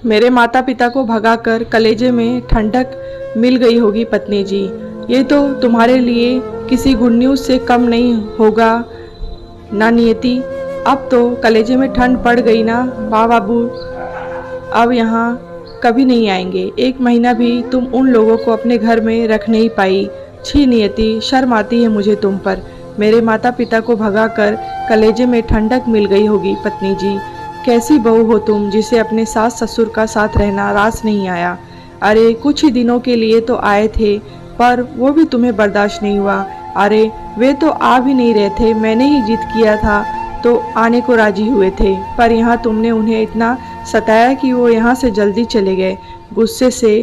मेरे माता पिता को भगाकर कलेजे में ठंडक मिल गई होगी पत्नी जी। ये तो तुम्हारे लिए किसी गुड न्यूज़ से कम नहीं होगा ना नियति। अब तो कलेजे में ठंड पड़ गई ना। माँ बाबू अब यहाँ कभी नहीं आएंगे। 1 महीना भी तुम उन लोगों को अपने घर में रख नहीं पाई। छी नियति, शर्म आती है मुझे तुम पर। मेरे माता पिता को भगाकर कलेजे में ठंडक मिल गई होगी पत्नी जी। कैसी बहू हो तुम जिसे अपने सास ससुर का साथ रहना रास नहीं आया। अरे कुछ ही दिनों के लिए तो आए थे, पर वो भी तुम्हें बर्दाश्त नहीं हुआ। अरे वे तो आ भी नहीं रहे थे, मैंने ही जिद किया था तो आने को राजी हुए थे, पर यहाँ तुमने उन्हें इतना सताया कि वो यहाँ से जल्दी चले गए। गुस्से से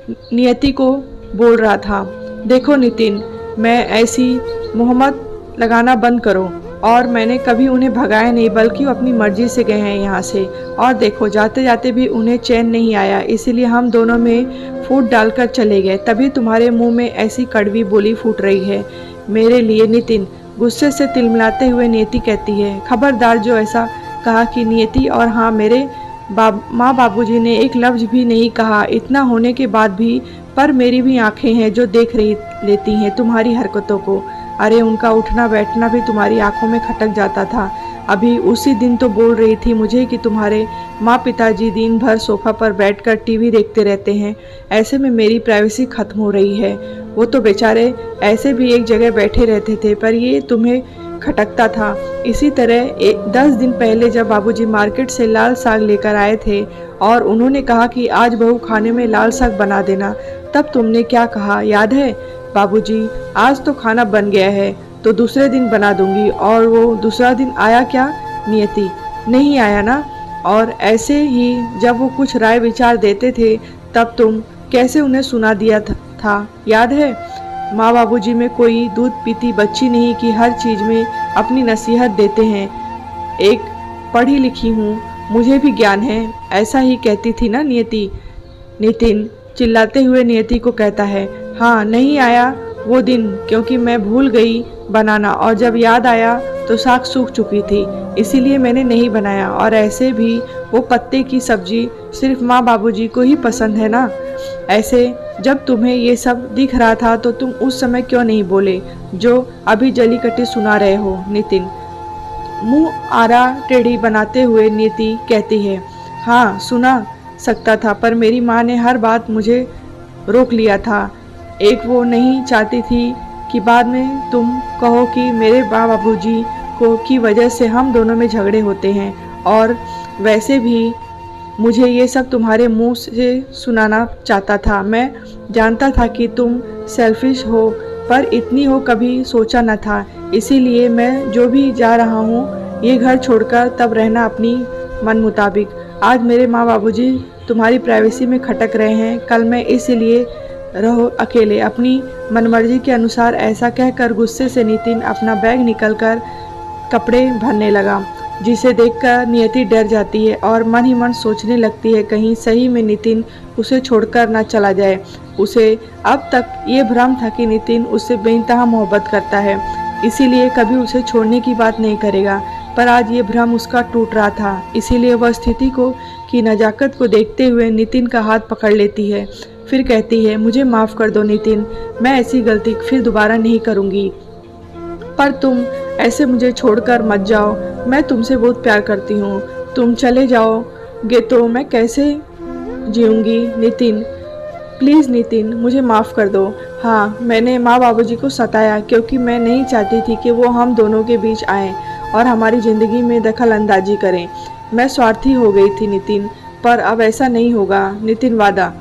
नियति को बोल रहा था, देखो नितिन, मैं ऐसी मोहम्मत लगाना बंद करो। और मैंने कभी उन्हें भगाया नहीं, बल्कि वो अपनी मर्जी से गए हैं यहाँ से। और देखो जाते जाते भी उन्हें चैन नहीं आया, इसीलिए हम दोनों में फूट डालकर चले गए। तभी तुम्हारे मुंह में ऐसी कड़वी बोली फूट रही है मेरे लिए। नितिन गुस्से से तिलमिलाते हुए नियति कहती है, खबरदार जो ऐसा कहा कि नियति और हाँ मेरे माँ बाबूजी ने एक लफ्ज़ भी नहीं कहा। इतना होने के बाद भी पर मेरी भी आंखें हैं जो देख रही लेती हैं तुम्हारी हरकतों को। अरे उनका उठना बैठना भी तुम्हारी आंखों में खटक जाता था। अभी उसी दिन तो बोल रही थी मुझे कि तुम्हारे माँ पिताजी दिन भर सोफ़ा पर बैठकर टीवी देखते रहते हैं, ऐसे में मेरी प्राइवेसी खत्म हो रही है। वो तो बेचारे ऐसे भी एक जगह बैठे रहते थे, पर ये तुम्हें खटकता था। इसी तरह 10 दिन पहले जब बाबूजी मार्केट से लाल साग लेकर आए थे और उन्होंने कहा कि आज बहू खाने में लाल साग बना देना, तब तुमने क्या कहा याद है? बाबूजी आज तो खाना बन गया है तो दूसरे दिन बना दूंगी। और वो दूसरा दिन आया क्या नियति? नहीं आया ना। और ऐसे ही जब वो कुछ राय विचार देते थे तब तुम कैसे उन्हें सुना दिया था याद है? माँ बाबूजी में कोई दूध पीती बच्ची नहीं कि हर चीज़ में अपनी नसीहत देते हैं। एक पढ़ी लिखी हूँ, मुझे भी ज्ञान है, ऐसा ही कहती थी ना नियति। नितिन चिल्लाते हुए नियति को कहता है, हाँ नहीं आया वो दिन, क्योंकि मैं भूल गई बनाना, और जब याद आया तो साग सूख चुकी थी, इसीलिए मैंने नहीं बनाया। और ऐसे भी वो पत्ते की सब्जी सिर्फ माँ बाबूजी को ही पसंद है ना। ऐसे जब तुम्हें ये सब दिख रहा था तो तुम उस समय क्यों नहीं बोले जो अभी जली कटी सुना रहे हो? नितिन मुंह आरा टेढ़ी बनाते हुए नियति कहती है, हाँ सुना सकता था, पर मेरी माँ ने हर बात मुझे रोक लिया था। एक वो नहीं चाहती थी कि बाद में तुम कहो कि मेरे माँ बाबूजी को की वजह से हम दोनों में झगड़े होते हैं। और वैसे भी मुझे ये सब तुम्हारे मुंह से सुनाना चाहता था। मैं जानता था कि तुम सेल्फिश हो, पर इतनी हो कभी सोचा न था। इसीलिए मैं जो भी जा रहा हूँ ये घर छोड़कर तब रहना अपनी मन मुताबिक। आज मेरे माँ बाबूजी तुम्हारी प्राइवेसी में खटक रहे हैं, कल मैं इसलिए रहो अकेले अपनी मनमर्जी के अनुसार। ऐसा कहकर गुस्से से नितिन अपना बैग निकलकर कपड़े भरने लगा, जिसे देखकर नियति डर जाती है और मन ही मन सोचने लगती है कहीं सही में नितिन उसे छोड़कर न चला जाए। उसे अब तक ये भ्रम था कि नितिन उससे बेइंतहा मोहब्बत करता है, इसीलिए कभी उसे छोड़ने की बात नहीं करेगा, पर आज ये भ्रम उसका टूट रहा था। इसीलिए वह स्थिति को की नज़ाकत को देखते हुए नितिन का हाथ पकड़ लेती है। फिर कहती है, मुझे माफ़ कर दो नितिन, मैं ऐसी गलती फिर दोबारा नहीं करूँगी, पर तुम ऐसे मुझे छोड़कर मत जाओ। मैं तुमसे बहुत प्यार करती हूँ, तुम चले जाओगे तो मैं कैसे जीऊँगी? नितिन प्लीज़ नितिन, मुझे माफ़ कर दो। हाँ मैंने माँ बाबूजी को सताया क्योंकि मैं नहीं चाहती थी कि वो हम दोनों के बीच आएँ और हमारी ज़िंदगी में दखल अंदाजी करें। मैं स्वार्थी हो गई थी नितिन, पर अब ऐसा नहीं होगा। नितिन वादा।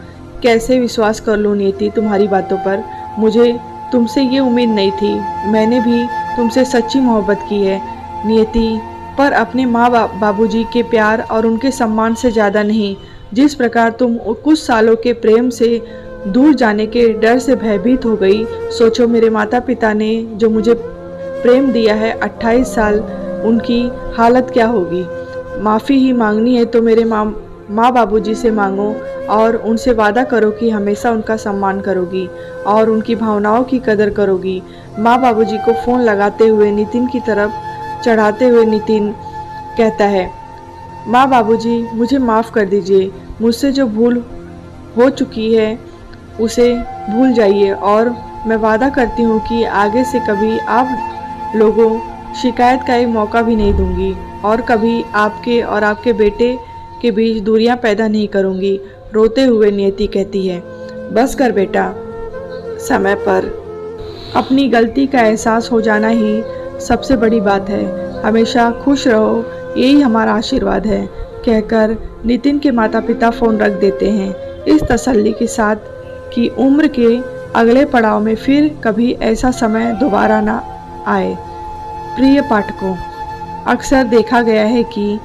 कैसे विश्वास कर लूँ नियति तुम्हारी बातों पर? मुझे तुमसे ये उम्मीद नहीं थी। मैंने भी तुमसे सच्ची मोहब्बत की है नियति, पर अपने माँ बाबूजी के प्यार और उनके सम्मान से ज़्यादा नहीं। जिस प्रकार तुम कुछ सालों के प्रेम से दूर जाने के डर से भयभीत हो गई, सोचो मेरे माता पिता ने जो मुझे प्रेम दिया है 28 साल, उनकी हालत क्या होगी। माफ़ी ही मांगनी है तो मेरे माँ बाबूजी से मांगो और उनसे वादा करो कि हमेशा उनका सम्मान करोगी और उनकी भावनाओं की कदर करोगी। माँ बाबूजी को फ़ोन लगाते हुए नितिन की तरफ चढ़ाते हुए नितिन कहता है, माँ बाबूजी, मुझे माफ़ कर दीजिए। मुझसे जो भूल हो चुकी है उसे भूल जाइए और मैं वादा करती हूँ कि आगे से कभी आप लोगों शिकायत का एक मौका भी नहीं दूंगी और कभी आपके और आपके बेटे के बीच दूरियां पैदा नहीं करूंगी। रोते हुए नियति कहती है, बस कर बेटा, समय पर अपनी गलती का एहसास हो जाना ही सबसे बड़ी बात है। हमेशा खुश रहो, यही हमारा आशीर्वाद है, कहकर नितिन के माता पिता फ़ोन रख देते हैं, इस तसल्ली के साथ कि उम्र के अगले पड़ाव में फिर कभी ऐसा समय दोबारा ना आए। प्रिय पाठकों, अक्सर देखा गया है कि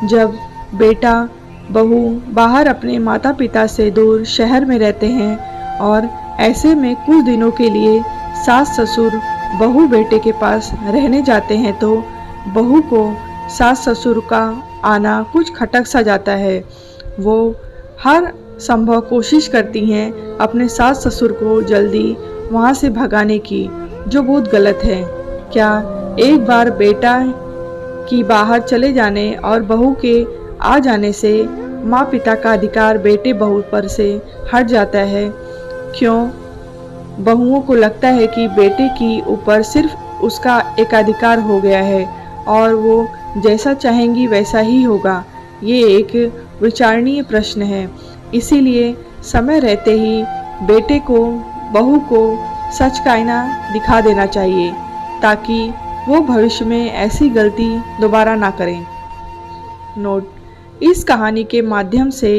जब बेटा बहू बाहर अपने माता पिता से दूर शहर में रहते हैं और ऐसे में कुछ दिनों के लिए सास ससुर बहू बेटे के पास रहने जाते हैं तो बहू को सास ससुर का आना कुछ खटक सा जाता है। वो हर संभव कोशिश करती हैं अपने सास ससुर को जल्दी वहाँ से भगाने की, जो बहुत गलत है। क्या एक बार बेटा की बाहर चले जाने और बहू के आ जाने से माँ पिता का अधिकार बेटे बहू पर से हट जाता है? क्यों बहुओं को लगता है कि बेटे की ऊपर सिर्फ उसका एकाधिकार हो गया है और वो जैसा चाहेंगी वैसा ही होगा? ये एक विचारणीय प्रश्न है। इसीलिए समय रहते ही बेटे को बहू को सच का आईना दिखा देना चाहिए ताकि वो भविष्य में ऐसी गलती दोबारा ना करें। नोट: इस कहानी के माध्यम से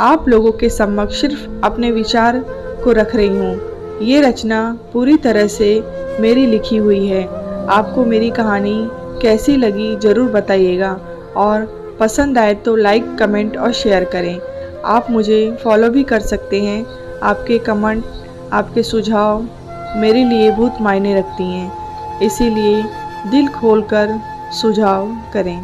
आप लोगों के समक्ष सिर्फ अपने विचार को रख रही हूँ। ये रचना पूरी तरह से मेरी लिखी हुई है। आपको मेरी कहानी कैसी लगी ज़रूर बताइएगा और पसंद आए तो लाइक, कमेंट और शेयर करें। आप मुझे फॉलो भी कर सकते हैं। आपके कमेंट, आपके सुझाव मेरे लिए बहुत मायने रखती हैं, इसीलिए दिल खोलकर सुझाव करें।